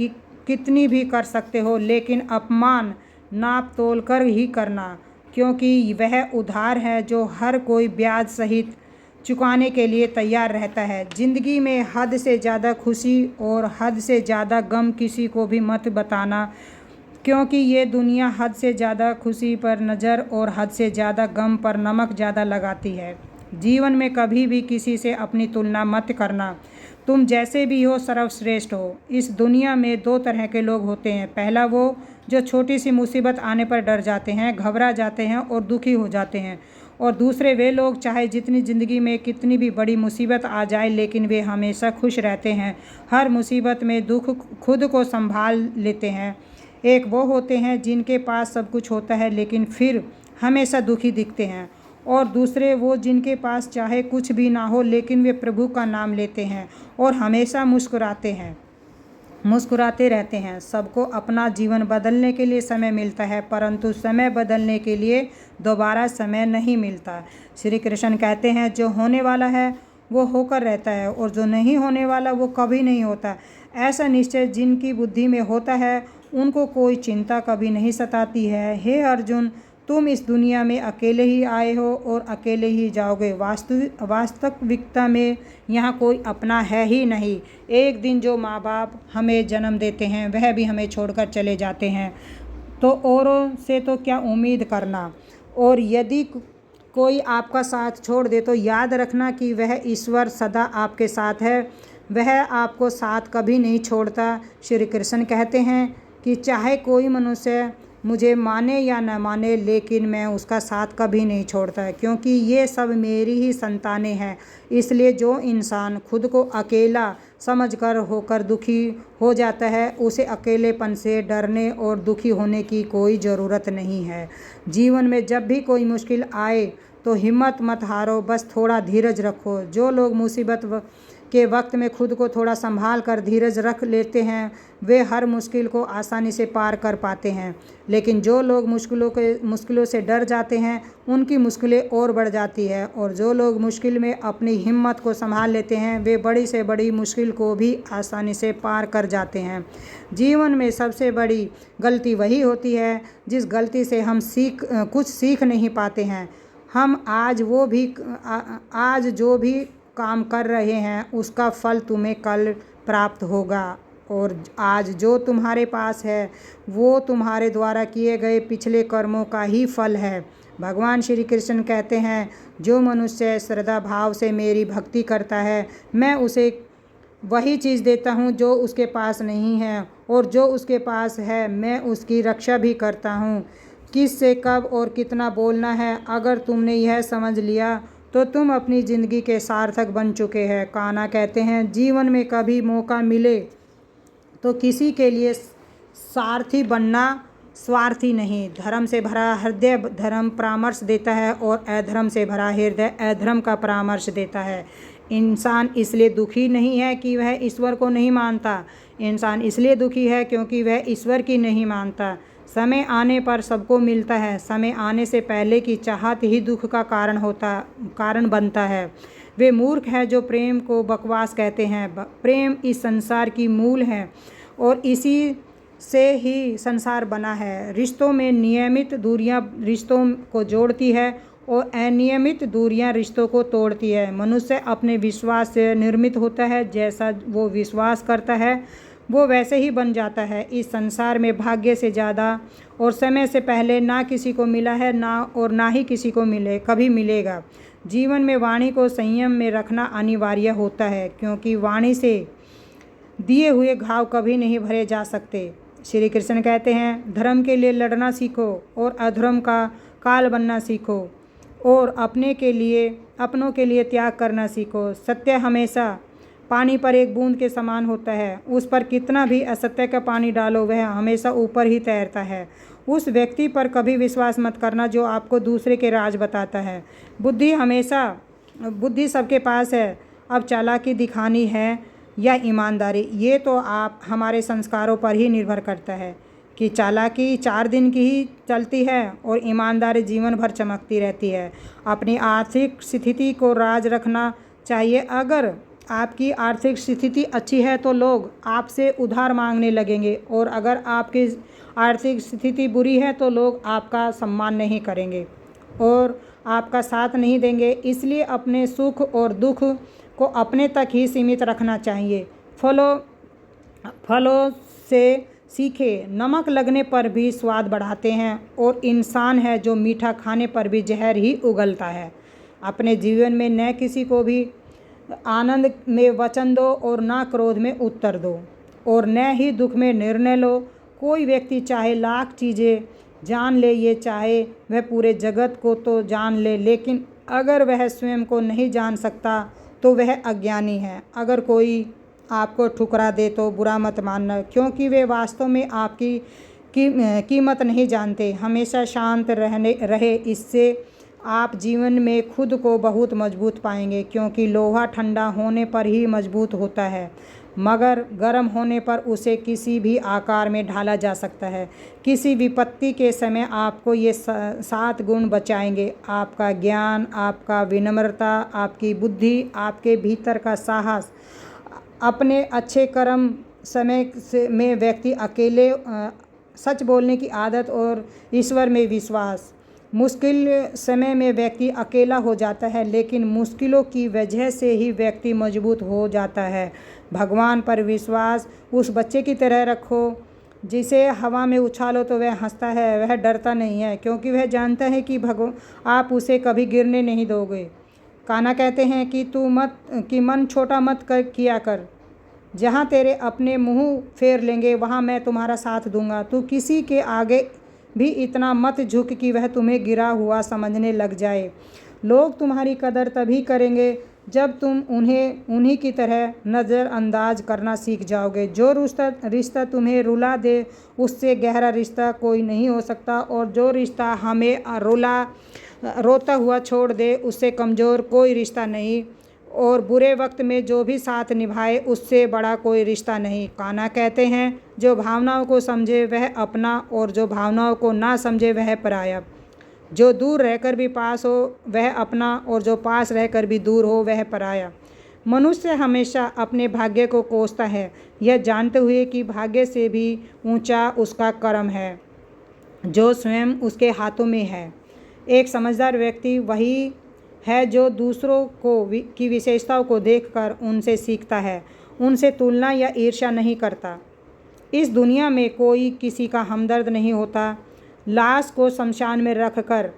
कितनी भी कर सकते हो, लेकिन अपमान नाप तोल कर ही करना, क्योंकि वह उधार है जो हर कोई ब्याज सहित चुकाने के लिए तैयार रहता है। ज़िंदगी में हद से ज़्यादा खुशी और हद से ज़्यादा गम किसी को भी मत बताना, क्योंकि ये दुनिया हद से ज़्यादा खुशी पर नज़र और हद से ज़्यादा गम पर नमक ज़्यादा लगाती है। जीवन में कभी भी किसी से अपनी तुलना मत करना। तुम जैसे भी हो सर्वश्रेष्ठ हो। इस दुनिया में 2 तरह के लोग होते हैं। पहला वो जो छोटी सी मुसीबत आने पर डर जाते हैं, घबरा जाते हैं और दुखी हो जाते हैं, और दूसरे वे लोग चाहे जितनी ज़िंदगी में कितनी भी बड़ी मुसीबत आ जाए लेकिन वे हमेशा खुश रहते हैं, हर मुसीबत में दुख खुद को संभाल लेते हैं। एक वो होते हैं जिनके पास सब कुछ होता है लेकिन फिर हमेशा दुखी दिखते हैं, और दूसरे वो जिनके पास चाहे कुछ भी ना हो लेकिन वे प्रभु का नाम लेते हैं और हमेशा मुस्कुराते रहते हैं। सबको अपना जीवन बदलने के लिए समय मिलता है, परंतु समय बदलने के लिए दोबारा समय नहीं मिलता। श्री कृष्ण कहते हैं, जो होने वाला है वो होकर रहता है और जो नहीं होने वाला वो कभी नहीं होता। ऐसा निश्चय जिनकी बुद्धि में होता है उनको कोई चिंता कभी नहीं सताती है। हे अर्जुन, तुम इस दुनिया में अकेले ही आए हो और अकेले ही जाओगे। वास्तविकता में यहाँ कोई अपना है ही नहीं। एक दिन जो माँ बाप हमें जन्म देते हैं वह भी हमें छोड़कर चले जाते हैं, तो औरों से तो क्या उम्मीद करना। और यदि कोई आपका साथ छोड़ दे तो याद रखना कि वह ईश्वर सदा आपके साथ है, वह आपको साथ कभी नहीं छोड़ता। श्री कृष्ण कहते हैं कि चाहे कोई मनुष्य मुझे माने या न माने, लेकिन मैं उसका साथ कभी नहीं छोड़ता, क्योंकि ये सब मेरी ही संतानें हैं। इसलिए जो इंसान खुद को अकेला समझकर होकर दुखी हो जाता है, उसे अकेलेपन से डरने और दुखी होने की कोई ज़रूरत नहीं है। जीवन में जब भी कोई मुश्किल आए तो हिम्मत मत हारो, बस थोड़ा धीरज रखो। जो लोग मुसीबत के वक्त में खुद को थोड़ा संभाल कर धीरज रख लेते हैं वे हर मुश्किल को आसानी से पार कर पाते हैं, लेकिन जो लोग मुश्किलों से डर जाते हैं उनकी मुश्किलें और बढ़ जाती है, और जो लोग मुश्किल में अपनी हिम्मत को संभाल लेते हैं वे बड़ी से बड़ी मुश्किल को भी आसानी से पार कर जाते हैं। जीवन में सबसे बड़ी गलती वही होती है जिस गलती से हम कुछ सीख नहीं पाते हैं। हम आज जो भी काम कर रहे हैं उसका फल तुम्हें कल प्राप्त होगा, और आज जो तुम्हारे पास है वो तुम्हारे द्वारा किए गए पिछले कर्मों का ही फल है। भगवान श्री कृष्ण कहते हैं, जो मनुष्य श्रद्धा भाव से मेरी भक्ति करता है मैं उसे वही चीज़ देता हूँ जो उसके पास नहीं है, और जो उसके पास है मैं उसकी रक्षा भी करता हूँ। किस से कब और कितना बोलना है, अगर तुमने यह समझ लिया तो तुम अपनी ज़िंदगी के सार्थक बन चुके हैं। कान्हा कहते हैं, जीवन में कभी मौका मिले तो किसी के लिए सारथी बनना स्वार्थी नहीं। धर्म से भरा हृदय धर्म परामर्श देता है और अधर्म से भरा हृदय अधर्म का परामर्श देता है। इंसान इसलिए दुखी नहीं है कि वह ईश्वर को नहीं मानता, इंसान इसलिए दुखी है क्योंकि वह ईश्वर की नहीं मानता। समय आने पर सबको मिलता है, समय आने से पहले की चाहत ही दुख का कारण बनता है। वे मूर्ख हैं जो प्रेम को बकवास कहते हैं। प्रेम इस संसार की मूल है और इसी से ही संसार बना है। रिश्तों में नियमित दूरियां रिश्तों को जोड़ती है और अनियमित दूरियां रिश्तों को तोड़ती है। मनुष्य अपने विश्वास से निर्मित होता है, जैसा वो विश्वास करता है वो वैसे ही बन जाता है। इस संसार में भाग्य से ज़्यादा और समय से पहले ना किसी को मिला है ना ही किसी को कभी मिलेगा। जीवन में वाणी को संयम में रखना अनिवार्य होता है, क्योंकि वाणी से दिए हुए घाव कभी नहीं भरे जा सकते। श्री कृष्ण कहते हैं, धर्म के लिए लड़ना सीखो और अधर्म का काल बनना सीखो और अपनों के लिए त्याग करना सीखो। सत्य हमेशा पानी पर एक बूंद के समान होता है। उस पर कितना भी असत्य का पानी डालो वह हमेशा ऊपर ही तैरता है। उस व्यक्ति पर कभी विश्वास मत करना जो आपको दूसरे के राज बताता है। बुद्धि सबके पास है, अब चालाकी दिखानी है या ईमानदारी, ये तो हमारे संस्कारों पर ही निर्भर करता है कि चालाकी 4 दिन की ही चलती है और ईमानदारी जीवन भर चमकती रहती है। अपनी आर्थिक स्थिति को राज रखना चाहिए। अगर आपकी आर्थिक स्थिति अच्छी है तो लोग आपसे उधार मांगने लगेंगे और अगर आपकी आर्थिक स्थिति बुरी है तो लोग आपका सम्मान नहीं करेंगे और आपका साथ नहीं देंगे। इसलिए अपने सुख और दुख को अपने तक ही सीमित रखना चाहिए। फलों से सीखे, नमक लगने पर भी स्वाद बढ़ाते हैं और इंसान है जो मीठा खाने पर भी जहर ही उगलता है। अपने जीवन में न किसी को भी आनंद में वचन दो और ना क्रोध में उत्तर दो और न ही दुख में निर्णय लो। कोई व्यक्ति चाहे लाख चीज़ें जान ले, ये चाहे वह पूरे जगत को तो जान ले, लेकिन अगर वह स्वयं को नहीं जान सकता तो वह अज्ञानी है। अगर कोई आपको ठुकरा दे तो बुरा मत मानना, क्योंकि वे वास्तव में आपकी कीमत नहीं जानते। हमेशा शांत रहे, इससे आप जीवन में खुद को बहुत मजबूत पाएंगे, क्योंकि लोहा ठंडा होने पर ही मजबूत होता है मगर गर्म होने पर उसे किसी भी आकार में ढाला जा सकता है। किसी विपत्ति के समय आपको ये 7 गुण बचाएंगे: आपका ज्ञान, आपका विनम्रता, आपकी बुद्धि, आपके भीतर का साहस, अपने अच्छे कर्म में व्यक्ति अकेले सच बोलने की आदत और ईश्वर में विश्वास। मुश्किल समय में व्यक्ति अकेला हो जाता है, लेकिन मुश्किलों की वजह से ही व्यक्ति मजबूत हो जाता है। भगवान पर विश्वास उस बच्चे की तरह रखो जिसे हवा में उछालो तो वह हंसता है, वह डरता नहीं है, क्योंकि वह जानता है कि आप उसे कभी गिरने नहीं दोगे। कान्हा कहते हैं कि मन छोटा मत किया कर, जहाँ तेरे अपने मुँह फेर लेंगे वहाँ मैं तुम्हारा साथ दूंगा। तू किसी के आगे भी इतना मत झुक कि वह तुम्हें गिरा हुआ समझने लग जाए। लोग तुम्हारी कदर तभी करेंगे जब तुम उन्हीं की तरह नज़रअंदाज करना सीख जाओगे। जो रिश्ता तुम्हें रुला दे उससे गहरा रिश्ता कोई नहीं हो सकता, और जो रिश्ता हमें रोता हुआ छोड़ दे उससे कमज़ोर कोई रिश्ता नहीं, और बुरे वक्त में जो भी साथ निभाए उससे बड़ा कोई रिश्ता नहीं। कान्हा कहते हैं, जो भावनाओं को समझे वह अपना और जो भावनाओं को ना समझे वह पराया। जो दूर रहकर भी पास हो वह अपना और जो पास रहकर भी दूर हो वह पराया। मनुष्य हमेशा अपने भाग्य को कोसता है, यह जानते हुए कि भाग्य से भी ऊंचा उसका कर्म है जो स्वयं उसके हाथों में है। एक समझदार व्यक्ति वही है जो दूसरों की विशेषताओं को देखकर उनसे सीखता है, उनसे तुलना या ईर्ष्या नहीं करता। इस दुनिया में कोई किसी का हमदर्द नहीं होता। लाश को शमशान में रखकर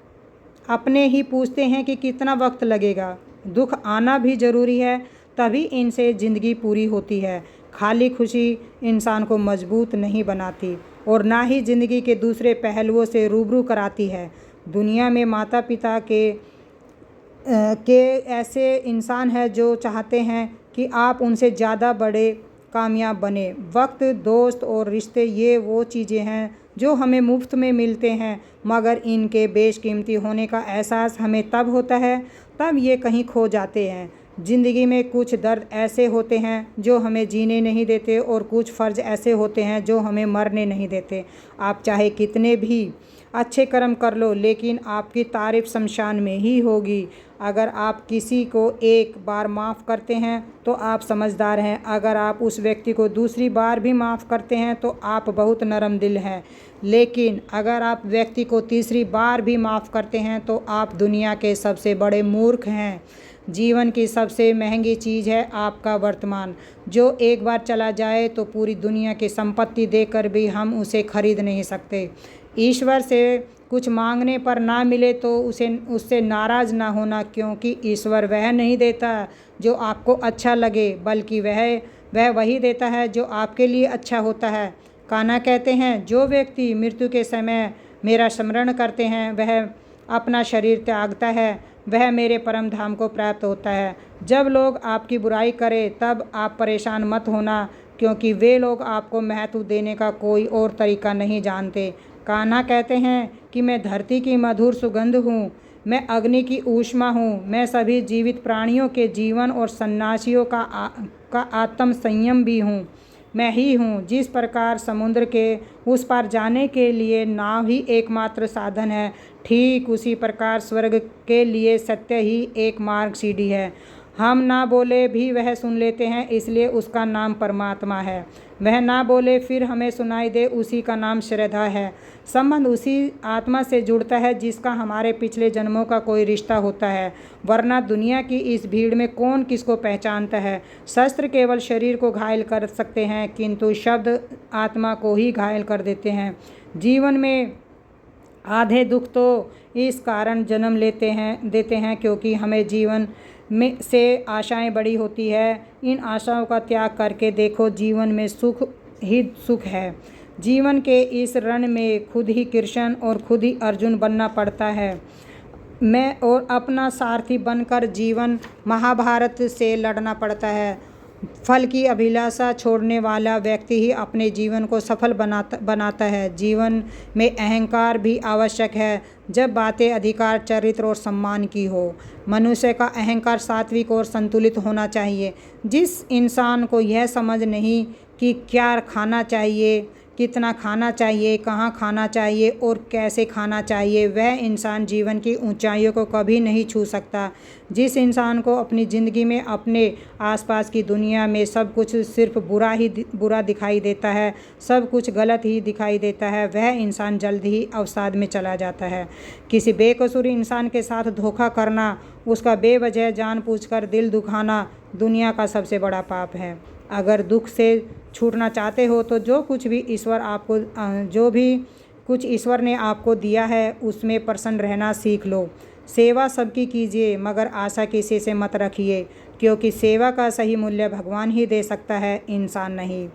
अपने ही पूछते हैं कि कितना वक्त लगेगा। दुख आना भी ज़रूरी है, तभी इनसे ज़िंदगी पूरी होती है। खाली खुशी इंसान को मजबूत नहीं बनाती और ना ही ज़िंदगी के दूसरे पहलुओं से रूबरू कराती है। दुनिया में माता पिता के ऐसे इंसान हैं जो चाहते हैं कि आप उनसे ज़्यादा बड़े कामयाब बने। वक्त, दोस्त और रिश्ते ये वो चीज़ें हैं जो हमें मुफ्त में मिलते हैं, मगर इनके बेशकीमती होने का एहसास हमें तब होता है तब ये कहीं खो जाते हैं। ज़िंदगी में कुछ दर्द ऐसे होते हैं जो हमें जीने नहीं देते और कुछ फ़र्ज ऐसे होते हैं जो हमें मरने नहीं देते। आप चाहे कितने भी अच्छे कर्म कर लो, लेकिन आपकी तारीफ़ शमशान में ही होगी। अगर आप किसी को एक बार माफ़ करते हैं तो आप समझदार हैं। अगर आप उस व्यक्ति को दूसरी बार भी माफ़ करते हैं तो आप बहुत नरम दिल हैं। लेकिन अगर आप व्यक्ति को तीसरी बार भी माफ़ करते हैं तो आप दुनिया के सबसे बड़े मूर्ख हैं। जीवन की सबसे महंगी चीज़ है आपका वर्तमान, जो एक बार चला जाए तो पूरी दुनिया की संपत्ति देकर भी हम उसे खरीद नहीं सकते। ईश्वर से कुछ मांगने पर ना मिले तो उससे नाराज़ ना होना, क्योंकि ईश्वर वह नहीं देता जो आपको अच्छा लगे, बल्कि वह वही देता है जो आपके लिए अच्छा होता है। कान्हा कहते हैं, जो व्यक्ति मृत्यु के समय मेरा स्मरण करते हैं वह अपना शरीर त्यागता है, वह मेरे परम धाम को प्राप्त होता है। जब लोग आपकी बुराई करें तब आप परेशान मत होना, क्योंकि वे लोग आपको महत्व देने का कोई और तरीका नहीं जानते। कान्हा कहते हैं कि मैं धरती की मधुर सुगंध हूँ, मैं अग्नि की ऊष्मा हूँ, मैं सभी जीवित प्राणियों के जीवन और सन्यासियों का आत्म संयम भी हूँ। मैं ही हूँ। जिस प्रकार समुद्र के उस पार जाने के लिए नाव ही एकमात्र साधन है, ठीक उसी प्रकार स्वर्ग के लिए सत्य ही एक मार्ग सीढ़ी है। हम ना बोले भी वह सुन लेते हैं, इसलिए उसका नाम परमात्मा है। वह ना बोले फिर हमें सुनाई दे, उसी का नाम श्रद्धा है। संबंध उसी आत्मा से जुड़ता है जिसका हमारे पिछले जन्मों का कोई रिश्ता होता है, वरना दुनिया की इस भीड़ में कौन किसको पहचानता है। शस्त्र केवल शरीर को घायल कर सकते हैं, किंतु शब्द आत्मा को ही घायल कर देते हैं। जीवन में आधे दुख तो इस कारण जन्म देते हैं क्योंकि हमें जीवन में से आशाएं बड़ी होती है। इन आशाओं का त्याग करके देखो, जीवन में सुख ही सुख है। जीवन के इस रण में खुद ही कृष्ण और खुद ही अर्जुन बनना पड़ता है। मैं और अपना सारथी बनकर जीवन महाभारत से लड़ना पड़ता है। फल की अभिलाषा छोड़ने वाला व्यक्ति ही अपने जीवन को सफल बनाता है। जीवन में अहंकार भी आवश्यक है, जब बातें अधिकार, चरित्र और सम्मान की हो। मनुष्य का अहंकार सात्विक और संतुलित होना चाहिए। जिस इंसान को यह समझ नहीं कि क्या खाना चाहिए, कितना खाना चाहिए, कहाँ खाना चाहिए और कैसे खाना चाहिए, वह इंसान जीवन की ऊंचाइयों को कभी नहीं छू सकता। जिस इंसान को अपनी ज़िंदगी में, अपने आसपास की दुनिया में सब कुछ सिर्फ बुरा दिखाई देता है, सब कुछ गलत ही दिखाई देता है, वह इंसान जल्द ही अवसाद में चला जाता है। किसी बेकसूर इंसान के साथ धोखा करना, उसका बेवजह जानबूझकर दिल दुखाना दुनिया का सबसे बड़ा पाप है। अगर दुख से छूटना चाहते हो तो जो भी कुछ ईश्वर ने आपको दिया है उसमें प्रसन्न रहना सीख लो। सेवा सबकी कीजिए, मगर आशा किसी से मत रखिए, क्योंकि सेवा का सही मूल्य भगवान ही दे सकता है, इंसान नहीं।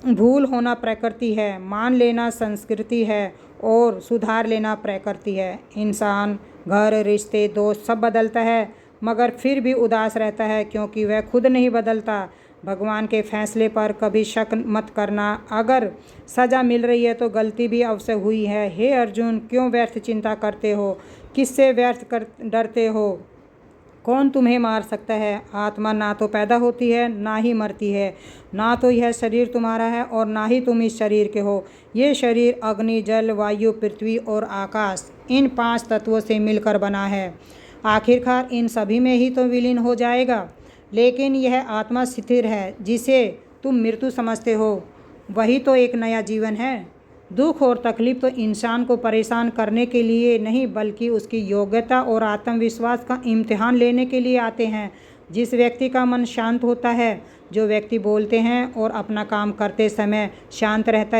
भूल होना प्रकृति है, मान लेना संस्कृति है और सुधार लेना प्रकृति है। इंसान घर, रिश्ते, दोस्त सब बदलता है, मगर फिर भी उदास रहता है क्योंकि वह खुद नहीं बदलता। भगवान के फैसले पर कभी शक मत करना। अगर सज़ा मिल रही है तो गलती भी अवश्य हुई है। हे अर्जुन, क्यों व्यर्थ चिंता करते हो? किससे डरते हो? कौन तुम्हें मार सकता है? आत्मा ना तो पैदा होती है ना ही मरती है, ना तो यह शरीर तुम्हारा है और ना ही तुम इस शरीर के हो। ये शरीर अग्नि, जल, वायु, पृथ्वी और आकाश, इन 5 तत्वों से मिलकर बना है। आखिरकार इन सभी में ही तो विलीन हो जाएगा। लेकिन यह आत्मा स्थिर है, जिसे तुम मृत्यु समझते हो, वही तो एक नया जीवन है। दुख और तकलीफ तो इंसान को परेशान करने के लिए नहीं, बल्कि उसकी योग्यता और आत्मविश्वास का इम्तिहान लेने के लिए आते हैं। जिस व्यक्ति का मन शांत होता है, जो व्यक्ति बोलते हैं और अपना काम करते समय शांत रहते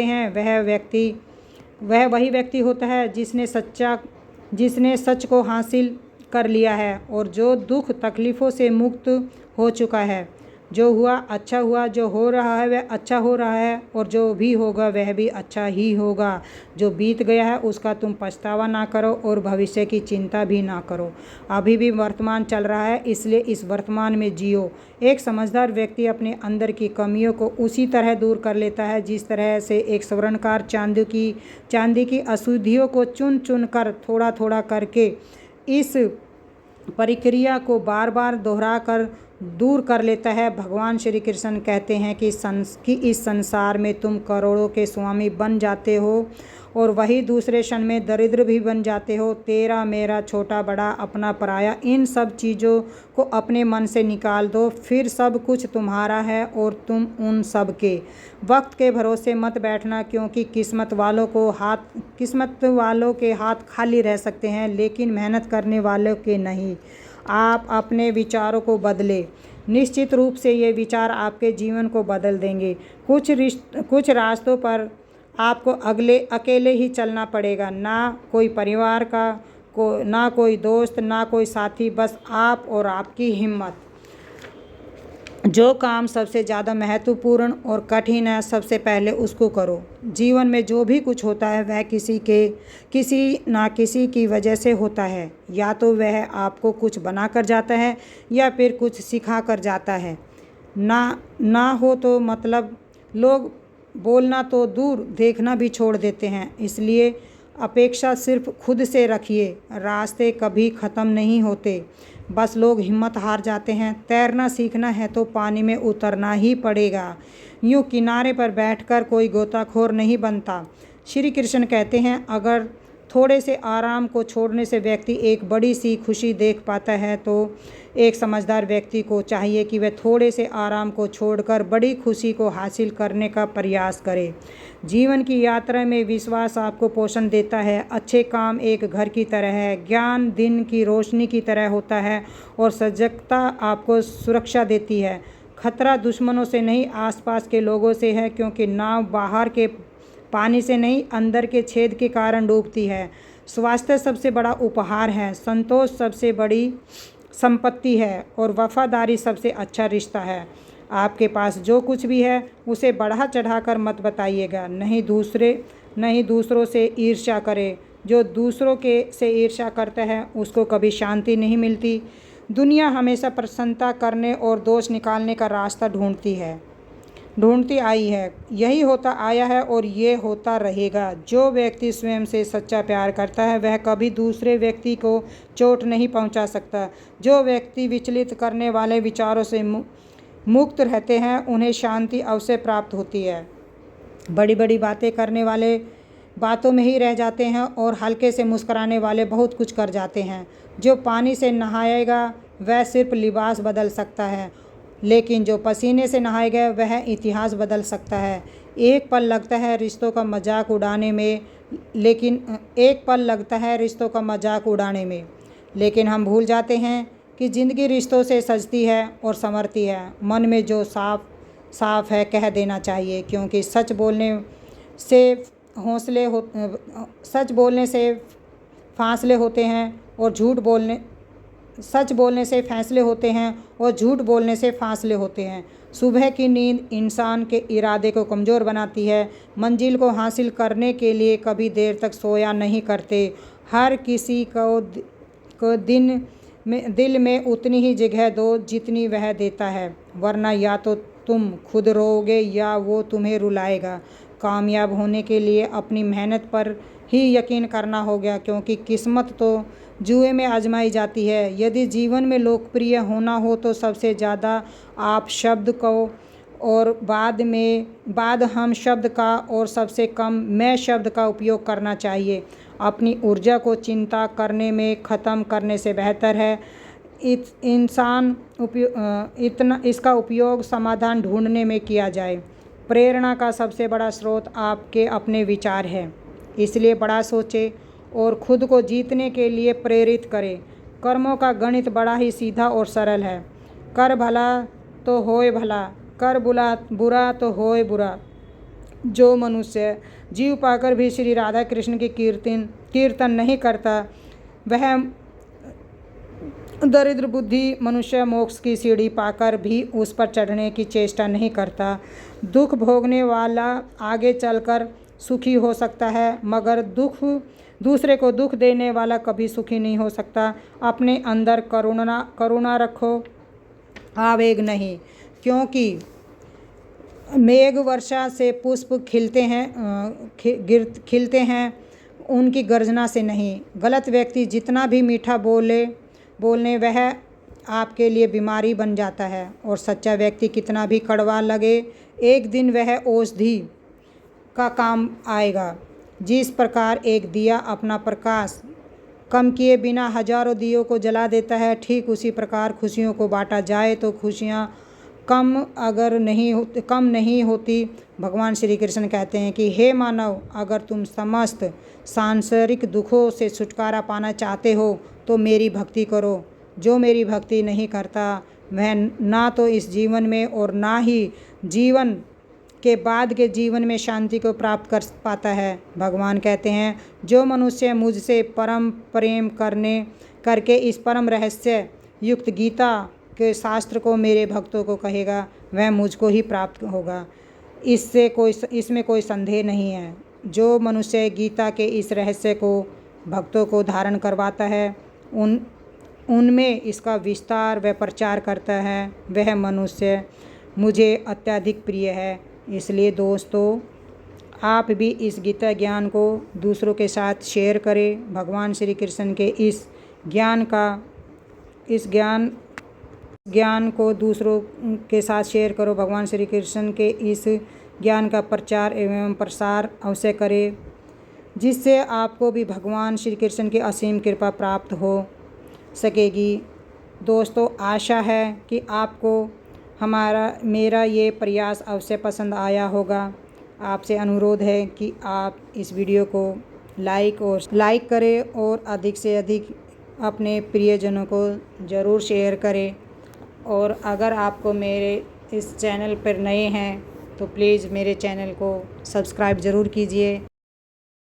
हैं, वह वही व्यक्ति होता है जिसने सच को हासिल कर लिया है और जो दुख तकलीफ़ों से मुक्त हो चुका है। जो हुआ अच्छा हुआ, जो हो रहा है वह अच्छा हो रहा है, और जो भी होगा वह भी अच्छा ही होगा। जो बीत गया है उसका तुम पछतावा ना करो और भविष्य की चिंता भी ना करो। अभी भी वर्तमान चल रहा है, इसलिए इस वर्तमान में जियो। एक समझदार व्यक्ति अपने अंदर की कमियों को उसी तरह दूर कर लेता है जिस तरह से एक स्वर्णकार चांदी की अशुद्धियों को चुन चुन कर थोड़ा थोड़ा करके इस प्रक्रिया को बार बार दोहरा कर दूर कर लेता है। भगवान श्री कृष्ण कहते हैं कि इस संसार में तुम करोड़ों के स्वामी बन जाते हो और वही दूसरे क्षण में दरिद्र भी बन जाते हो। तेरा मेरा, छोटा बड़ा, अपना पराया, इन सब चीज़ों को अपने मन से निकाल दो, फिर सब कुछ तुम्हारा है और तुम उन सब के। वक्त के भरोसे मत बैठना, क्योंकि किस्मत वालों के हाथ खाली रह सकते हैं, लेकिन मेहनत करने वालों के नहीं। आप अपने विचारों को बदलें। निश्चित रूप से ये विचार आपके जीवन को बदल देंगे। कुछ रास्तों पर आपको अकेले ही चलना पड़ेगा, ना कोई परिवार ना कोई दोस्त, ना कोई साथी, बस आप और आपकी हिम्मत। जो काम सबसे ज़्यादा महत्वपूर्ण और कठिन है, सबसे पहले उसको करो। जीवन में जो भी कुछ होता है वह किसी ना किसी की वजह से होता है। या तो वह आपको कुछ बना कर जाता है या फिर कुछ सिखा कर जाता है। ना हो तो मतलब लोग बोलना तो दूर, देखना भी छोड़ देते हैं। इसलिए अपेक्षा सिर्फ खुद से रखिए। रास्ते कभी ख़त्म नहीं होते, बस लोग हिम्मत हार जाते हैं। तैरना सीखना है तो पानी में उतरना ही पड़ेगा। यूँ किनारे पर बैठकर कोई गोताखोर नहीं बनता। श्री कृष्ण कहते हैं, अगर थोड़े से आराम को छोड़ने से व्यक्ति एक बड़ी सी खुशी देख पाता है, तो एक समझदार व्यक्ति को चाहिए कि वह थोड़े से आराम को छोड़कर बड़ी खुशी को हासिल करने का प्रयास करे। जीवन की यात्रा में विश्वास आपको पोषण देता है। अच्छे काम एक घर की तरह है, ज्ञान दिन की रोशनी की तरह होता है और सजगता आपको सुरक्षा देती है। खतरा दुश्मनों से नहीं, आसपास के लोगों से है, क्योंकि नाव बाहर के पानी से नहीं, अंदर के छेद के कारण डूबती है। स्वास्थ्य सबसे बड़ा उपहार है, संतोष सबसे बड़ी संपत्ति है और वफादारी सबसे अच्छा रिश्ता है। आपके पास जो कुछ भी है उसे बढ़ा चढ़ाकर मत बताइएगा। नहीं दूसरों से ईर्ष्या करें। जो दूसरों से ईर्ष्या करता है उसको कभी शांति नहीं मिलती। दुनिया हमेशा प्रसन्नता करने और दोष निकालने का रास्ता ढूंढती आई है। यही होता आया है और ये होता रहेगा। जो व्यक्ति स्वयं से सच्चा प्यार करता है वह कभी दूसरे व्यक्ति को चोट नहीं पहुंचा सकता। जो व्यक्ति विचलित करने वाले विचारों से मुक्त रहते हैं उन्हें शांति अवश्य प्राप्त होती है। बड़ी बड़ी बातें करने वाले बातों में ही रह जाते हैं और हल्के से मुस्कुराने वाले बहुत कुछ कर जाते हैं। जो पानी से नहाएगा वह सिर्फ लिबास बदल सकता है, लेकिन जो पसीने से नहाएगा वह इतिहास बदल सकता है। एक पल लगता है रिश्तों का मजाक उड़ाने में, लेकिन हम भूल जाते हैं कि ज़िंदगी रिश्तों से सजती है और संवरती है। मन में जो साफ है कह देना चाहिए, क्योंकि सच बोलने से फासले होते हैं और सच बोलने से फैसले होते हैं और झूठ बोलने से फासले होते हैं। सुबह की नींद इंसान के इरादे को कमज़ोर बनाती है। मंजिल को हासिल करने के लिए कभी देर तक सोया नहीं करते। हर किसी को दिल में उतनी ही जगह दो जितनी वह देता है, वरना या तो तुम खुद रोओगे या वो तुम्हें रुलाएगा। कामयाब होने के लिए अपनी मेहनत पर ही यकीन करना होगा, क्योंकि किस्मत तो जुए में आजमाई जाती है। यदि जीवन में लोकप्रिय होना हो तो सबसे ज़्यादा आप शब्द को और बाद हम शब्द का और सबसे कम मैं शब्द का उपयोग करना चाहिए। अपनी ऊर्जा को चिंता करने में ख़त्म करने से बेहतर है इसका उपयोग समाधान ढूंढने में किया जाए। प्रेरणा का सबसे बड़ा स्रोत आपके अपने विचार है, इसलिए बड़ा सोचें और खुद को जीतने के लिए प्रेरित करें। कर्मों का गणित बड़ा ही सीधा और सरल है। कर भला तो होए भला, कर बुरा तो होए बुरा। जो मनुष्य जीव पाकर भी श्री राधा कृष्ण की कीर्तन नहीं करता, वह दरिद्र बुद्धि मनुष्य मोक्ष की सीढ़ी पाकर भी उस पर चढ़ने की चेष्टा नहीं करता। दुख भोगने वाला आगे चलकर सुखी हो सकता है, मगर दूसरे को दुख देने वाला कभी सुखी नहीं हो सकता। अपने अंदर करुणा रखो, आवेग नहीं, क्योंकि मेघ वर्षा से पुष्प खिलते हैं, उनकी गर्जना से नहीं। गलत व्यक्ति जितना भी मीठा बोलने वह आपके लिए बीमारी बन जाता है, और सच्चा व्यक्ति कितना भी कड़वा लगे एक दिन वह औषधि का काम आएगा। जिस प्रकार एक दिया अपना प्रकाश कम किए बिना हजारों दियों को जला देता है, ठीक उसी प्रकार खुशियों को बांटा जाए तो खुशियाँ कम नहीं होती। भगवान श्री कृष्ण कहते हैं कि हे मानव, अगर तुम समस्त सांसारिक दुखों से छुटकारा पाना चाहते हो तो मेरी भक्ति करो। जो मेरी भक्ति नहीं करता वह ना तो इस जीवन में और ना ही जीवन के बाद के जीवन में शांति को प्राप्त कर पाता है। भगवान कहते हैं, जो मनुष्य मुझसे परम प्रेम करके इस परम रहस्य युक्त गीता के शास्त्र को मेरे भक्तों को कहेगा, वह मुझको ही प्राप्त होगा। इसमें कोई संदेह नहीं है। जो मनुष्य गीता के इस रहस्य को भक्तों को धारण करवाता है, उनमें इसका विस्तार व प्रचार करता है, वह मनुष्य मुझे अत्यधिक प्रिय है। इसलिए दोस्तों, आप भी इस गीता ज्ञान को दूसरों के साथ शेयर करें। भगवान श्री कृष्ण के इस ज्ञान को दूसरों के साथ शेयर करो। भगवान श्री कृष्ण के इस ज्ञान का प्रचार एवं प्रसार अवश्य करें, जिससे आपको भी भगवान श्री कृष्ण की असीम कृपा प्राप्त हो सकेगी। दोस्तों, आशा है कि आपको मेरा ये प्रयास अवश्य पसंद आया होगा। आपसे अनुरोध है कि आप इस वीडियो को लाइक करें और अधिक से अधिक अपने प्रियजनों को ज़रूर शेयर करें। और अगर आपको मेरे इस चैनल पर नए हैं तो प्लीज़ मेरे चैनल को सब्सक्राइब ज़रूर कीजिए।